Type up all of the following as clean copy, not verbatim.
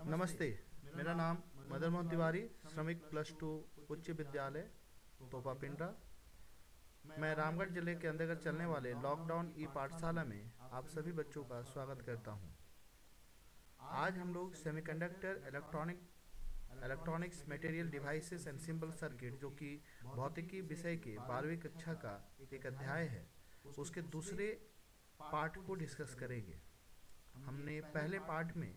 नमस्ते। मेरा नाम मदन मोहन तिवारी, श्रमिक +2 उच्च विद्यालय तोपा पिंडरा। मैं रामगढ़ जिले के अंतर्गत चलने वाले लॉकडाउन ई पाठशाला में आप सभी बच्चों का स्वागत करता हूं। आज हम लोग semiconductor electronics material devices and simple circuit, जो कि भौतिकी विषय के 12वीं कक्षा का एक अध्याय है, उसके दूसरे पार्ट को डिस्कस करेंगे। हमने पहले पार्ट में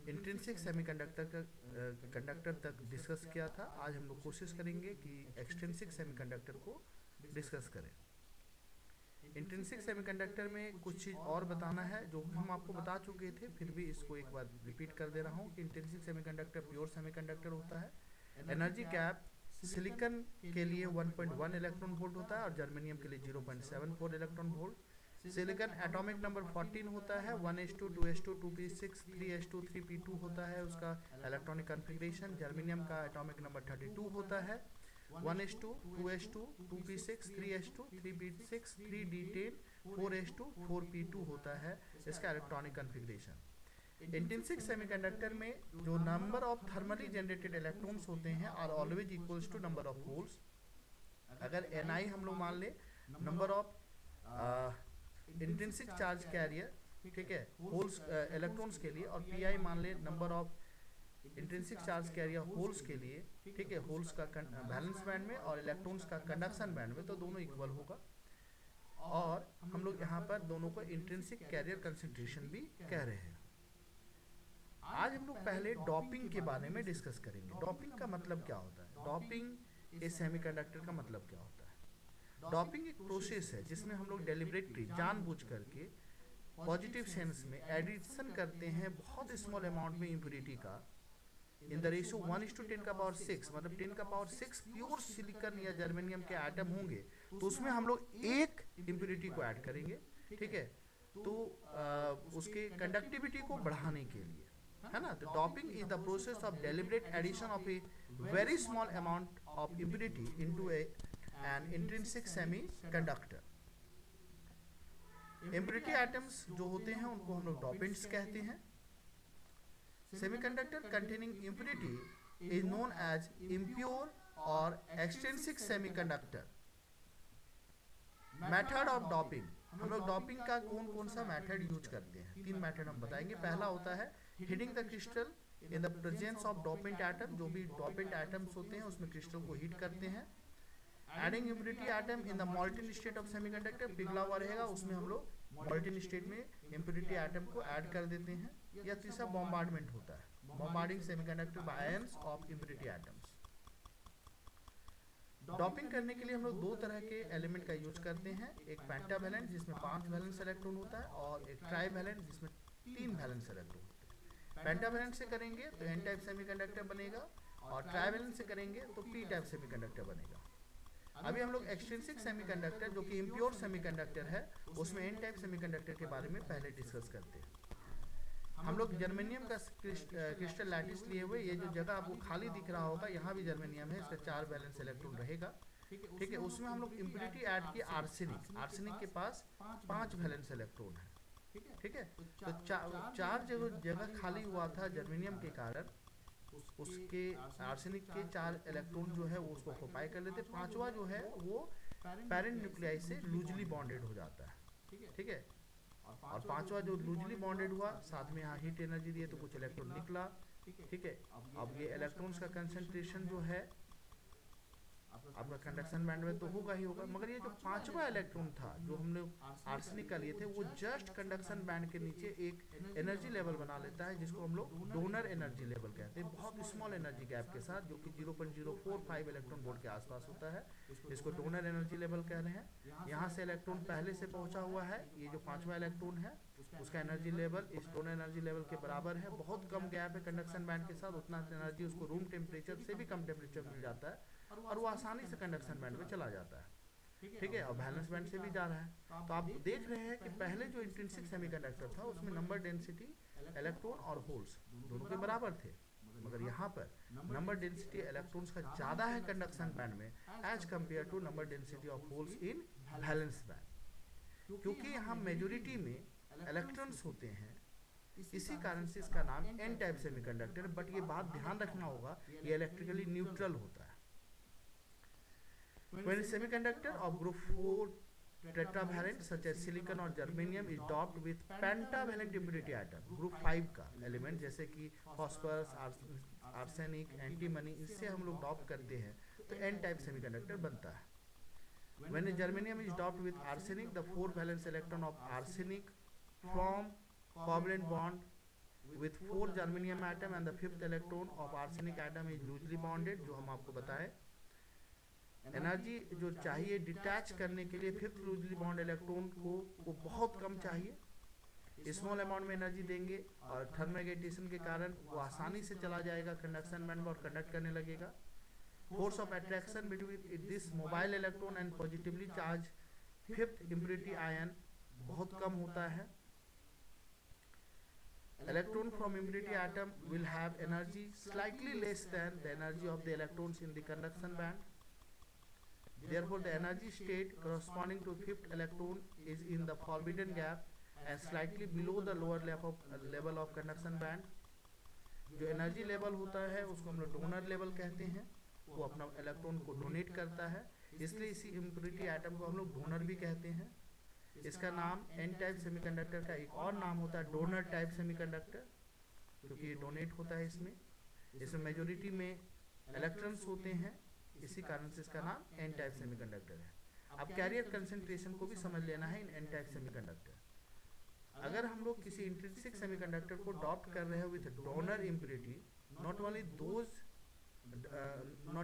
इंट्रिंसिक सेमीकंडक्टर तक डिस्कस किया था। आज हम लोग कोशिश करेंगे कि एक्सट्रिंसिक सेमीकंडक्टर को डिस्कस करें। इंट्रिंसिक सेमीकंडक्टर में कुछ चीज़ और बताना है जो हम आपको बता चुके थे, फिर भी इसको एक बार रिपीट कर दे रहा हूँ कि इंट्रिंसिक सेमीकंडक्टर प्योर सेमीकंडक्टर होता है। एनर्जी गैप सिलिकॉन के लिए 1.1 इलेक्ट्रॉन वोल्ट होता है और जर्मेनियम के लिए 0.74 electron volt. Silicon atomic number 14 होता है, 1s2 2s2 2p6 3s2 3p2 होता है उसका इलेक्ट्रॉनिक कॉन्फ़िगरेशन। जर्मेनियम का एटॉमिक नंबर 32 होता है, 1s2 2s2 2p6 3s2 3p6 3d10 4s2 4p2 होता है इसका इलेक्ट्रॉनिक कॉन्फ़िगरेशन। इंट्रिंसिक सेमीकंडक्टर में जो number of thermally generated electrons होते हैं are always equals to number of holes. अगर ni हम लोग मान ले number of intrinsic charge carrier, ठीक है, होल्स इलेक्ट्रॉन्स के लिए, और पी मान ले number of intrinsic charge career holes के लिए, ठीक है, होल्स का वैलेंस बैंड में और इलेक्ट्रॉन्स का कंडक्शन बैंड में, तो दोनों इक्वल होगा। और हम लोग यहाँ पर दोनों को इंट्रिंसिक कैरियर कंसंट्रेशन भी कह रहे हैं। आज हम लोग पहले डॉपिंग के बारे में डिस्कस करेंगे। डॉपिंग का मतलब क्या होता है, डॉपिंग ए सेमीकंडक्टर का मतलब क्या होता है। डॉपिंग एक प्रोसेस है जिसमें हम लोग डेलिबरेटली जानबूझ करके पॉजिटिव सेंस में एडिशन करते हैं बहुत स्मॉल अमाउंट में इम्प्योरिटी का इन द रेशियो 1:10⁶, मतलब 10⁶ प्योर सिलिकॉन या जर्मेनियम के एटम होंगे तो उसमें हम लोग एक इम्प्योरिटी को ऐड करेंगे, ठीक है, तो उसके कंडक्टिविटी को बढ़ाने के लिए, है ना। तो doping is the process of deliberate addition of a very small amount of impurity into an intrinsic semiconductor. Impurity atoms जो होते हैं उनको हम लोग डॉपेंट्स कहते हैं। Semiconductor containing impurity is known as impure और extrinsic semiconductor. Method of doping, हम लोग डॉपिंग का कौन कौन सा मेथड यूज करते हैं, 3 मेथड हम बताएंगे। पहला होता है heating the crystal in the presence of dopant atom, जो भी डोपेंट एटम्स होते हैं उसमें क्रिस्टल को हीट करते हैं। Adding impurity atom in the molten state of semiconductor, पिघला हुआ रहेगा उसमें हम लोग मॉल्टन स्टेट में इम्प्योरिटी एटम को ऐड कर देते हैं। या तीसरा बॉम्बार्डमेंट होता है, bombarding semiconductor by ions of impurity atoms. Doping करने के लिए हम लोग 2 तरह के एलिमेंट का यूज करते हैं, एक पेंटावैलेंट जिसमें 5 वैलेंस इलेक्ट्रॉन होता है और एक ट्राईवैलेंट जिसमें 3 वैलेंस इलेक्ट्रॉन होते हैं। पेंटावैलेंट से करेंगे तो एन टाइप सेमीकंडक्टर बनेगा और ट्राईवैलेंट से करेंगे तो पी टाइप सेमीकंडक्टर बनेगा। अभी हम लोग एक्सट्रिंसिक सेमीकंडक्टर जो कि इम्प्योर सेमीकंडक्टर है उसमें एन टाइप सेमीकंडक्टर के बारे में पहले डिस्कस करते हैं। हम लोग जर्मेनियम का क्रिस्टल लैटिस लिए हुए, ये जो जगह आपको खाली दिख रहा होगा यहाँ भी जर्मेनियम है, इसका 4 वैलेंस इलेक्ट्रॉन रहेगा, ठीक है। उसमें हम लोग इम्प्योरिटी ऐड की आर्सेनिक, आर्सेनिक के पास 5 वैलेंस इलेक्ट्रॉन है, ठीक है। तो 4 जो जगह खाली हुआ था जर्मेनियम के कारण, उसके आर्सेनिक के 4 इलेक्ट्रॉन जो है वो उसको ऑक्युपाई कर लेते। 5वां जो है वो पेरेंट न्यूक्लियाई से लूजली बॉन्डेड हो जाता है, ठीक है। और 5वां जो लूजली बॉन्डेड हुआ, साथ में यहाँ हीट एनर्जी दिए तो कुछ इलेक्ट्रॉन निकला, ठीक है। अब ये इलेक्ट्रॉन्स का कंसंट्रेशन जो है आपका कंडक्शन बैंड में तो होगा ही होगा, मगर ये जो 5वां इलेक्ट्रॉन था जो हम लोग आर्सेनिक का लिए थे वो जस्ट कंडक्शन बैंड के नीचे एक एनर्जी लेवल बना लेता है जिसको हम लोग डोनर एनर्जी लेवल कहते हैं, बहुत स्मॉल एनर्जी गैप के साथ, जो कि 0.045 इलेक्ट्रॉन वोल्ट के आसपास होता है। इसको डोनर एनर्जी लेवल कह रहे हैं। यहाँ से इलेक्ट्रॉन पहले से पहुंचा हुआ है, ये जो 5वां इलेक्ट्रॉन है उसका एनर्जी लेवल इस डोनर एनर्जी लेवल के बराबर है। बहुत कम गैप है कंडक्शन बैंड के साथ, उतना एनर्जी उसको रूम टेम्परेचर से भी कम टेम्परेचर मिल जाता है और वो आसानी से कंडक्शन बैंड में चला जाता है, ठीक है, और वैलेंस बैंड से भी जा रहा है। तो आप देख रहे हैं कि पहले जो इंट्रिंसिक सेमीकंडक्टर था उसमें नंबर डेंसिटी इलेक्ट्रॉन और होल्स दोनों के बराबर थे, मगर यहाँ पर नंबर डेंसिटी इलेक्ट्रॉन्स का ज़्यादा है कंडक्शन बैंड में as compare to number density of holes in valence band, क्योंकि यहाँ मेजोरिटी में इलेक्ट्रॉन्स होते हैं इसी कारण से इसका नाम एन टाइप सेमीकंडक्टर। बट ये बात ध्यान रखना होगा, ये इलेक्ट्रिकली न्यूट्रल होता है। When a semiconductor of group 4 tetravalent such as silicon और germanium is doped with pentavalent impurity atom, group 5 का एलिमेंट जैसे कि फॉस्फोरस, आर्सेनिक, एंटीमनी, इससे हम लोग डॉप करते हैं तो एन टाइप सेमीकंडक्टर बनता है। When a germanium is doped with arsenic, the 4 valence electron of arsenic form covalent bond with 4 germanium atom and the 5th electron of arsenic atom is loosely bonded, जो हम आपको बताए। Energy जो चाहिए detach करने के लिए फिफ्थ लूजली बॉन्ड इलेक्ट्रॉन को बहुत कम चाहिए, स्मॉल अमाउंट में एनर्जी देंगे और थर्मोनेगेटिवेशन के कारण वो आसानी से चला जाएगा कंडक्शन बैंड में और कंडक्ट करने लगेगा। Force of attraction between this mobile electron and positively charge fifth impurity ion बहुत कम होता है। Electron from impurity atom will have energy slightly less than the energy of the electrons in the conduction band. Therefore, the energy state corresponding to fifth electron is in the forbidden gap and slightly below the lower level of conduction band. जो energy level होता है उसको हम लोग donor level कहते हैं, वो अपना इलेक्ट्रॉन को डोनेट करता है, इसलिए इसी इम्प्योरिटी एटम को हम लोग डोनर भी कहते हैं। इसका नाम एन टाइप सेमीकंडक्टर का एक और नाम होता है डोनर टाइप सेमीकंडक्टर, क्योंकि ये डोनेट होता है। इसमें मेजोरिटी में इलेक्ट्रॉन्स होते हैं, इसी कारण से इसका नाम एन टाइप सेमीकंडक्टर है। अब कैरियर कंसंट्रेशन को भी समझ लेना है इन एन टाइप सेमीकंडक्टर। अगर हम लोग किसी इंट्रिंसिक सेमीकंडक्टर को डॉप्ट कर रहे हैं with donor impurity, not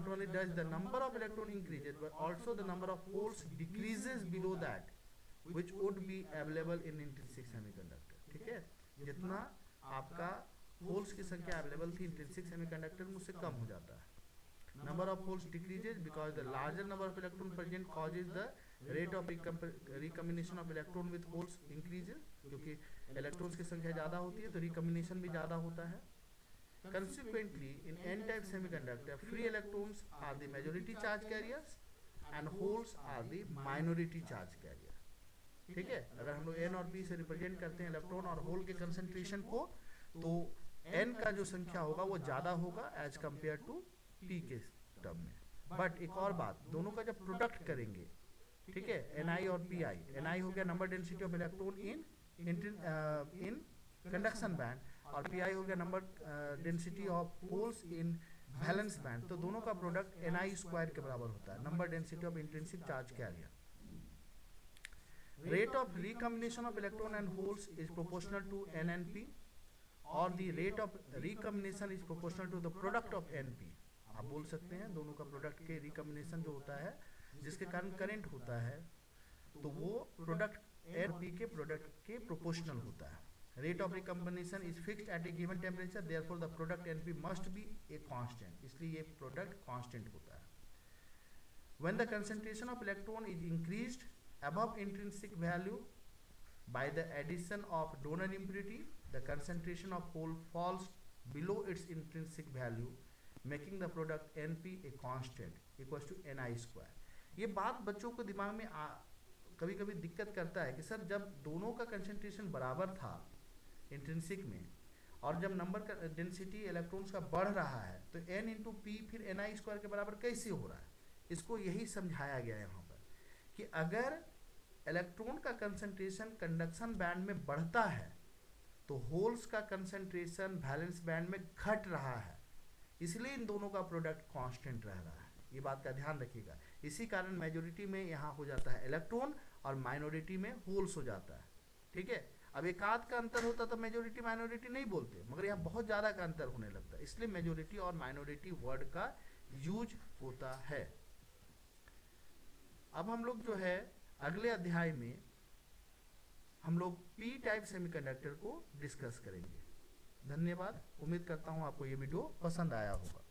only does the number of electron increases but also the number of holes decreases below that which would be available in intrinsic semiconductor। ठीक है, जितना आपका होल्स की संख्या अवेलेबल थी इंट्रिंसिक सेमीकंडक्टर में उससे कम हो जाता है। Number of holes decreases because the larger number of electron present causes the rate of recombination of electron with holes increases, क्योंकि इलेक्ट्रॉन्स की संख्या ज़्यादा होती है तो रिकम्बिनेशन भी ज़्यादा होता है। Consequently, in n-type semiconductor, free electrons are the majority charge carriers and holes are the minority charge carrier। ठीक है, अगर हम लोग n और p से रिप्रेजेंट करते हैं इलेक्ट्रॉन और होल के कंसंट्रेशन को, तो n का जो संख्या होगा वो ज़्यादा होगा एज कम्पेयर टू p के टर्म में। बट एक और बात, दोनों का जब प्रोडक्ट करेंगे, ठीक है, ni और pi, ni हो गया number density of electron in conduction band और pi हो गया number density of holes in valence band, तो दोनों का प्रोडक्ट ni स्क्वायर के बराबर होता है, number density of intrinsic charge career. Rate of recombination of electron and holes is proportional to n and p, और the rate of recombination is proportional to the product of np। आप बोल सकते हैं दोनों का प्रोडक्ट के recombination जो होता है जिसके कारण करंट होता है, तो वो प्रोडक्ट एन पी के प्रोडक्ट के प्रोपोर्शनल होता है। Rate of recombination is fixed at a given temperature, therefore the product N P must be a constant, इसलिए ये प्रोडक्ट कांस्टेंट होता है। When the concentration of electron is increased above intrinsic value by the addition of donor impurity, the concentration of hole falls below its intrinsic value, making the product NP a constant equals to Ni square। ये बात बच्चों को दिमाग में कभी कभी दिक्कत करता है कि सर जब दोनों का कंसंट्रेशन बराबर था इंट्रिंसिक में और जब नंबर का डेंसिटी इलेक्ट्रॉन्स का बढ़ रहा है तो n इंटू पी फिर Ni स्क्वायर के बराबर कैसे हो रहा है। इसको यही समझाया गया है यहाँ पर कि अगर इलेक्ट्रॉन का कंसंट्रेशन कंडक्शन बैंड में बढ़ता है तो होल्स का कंसंट्रेशन वैलेंस बैंड में घट रहा है, इसलिए इन दोनों का प्रोडक्ट कांस्टेंट रह रहा है। ये बात का ध्यान रखिएगा। इसी कारण मेजोरिटी में यहाँ हो जाता है इलेक्ट्रॉन और माइनॉरिटी में होल्स हो जाता है। ठीक है, अब एक आध का अंतर होता तो मेजोरिटी माइनॉरिटी नहीं बोलते, मगर यहाँ बहुत ज़्यादा का अंतर होने लगता है, इसलिए मेजोरिटी और माइनॉरिटी वर्ड का यूज होता है। अब हम लोग जो है अगले अध्याय में हम लोग पी टाइप सेमीकंडक्टर को डिस्कस करेंगे। धन्यवाद, उम्मीद करता हूँ आपको ये वीडियो पसंद आया होगा।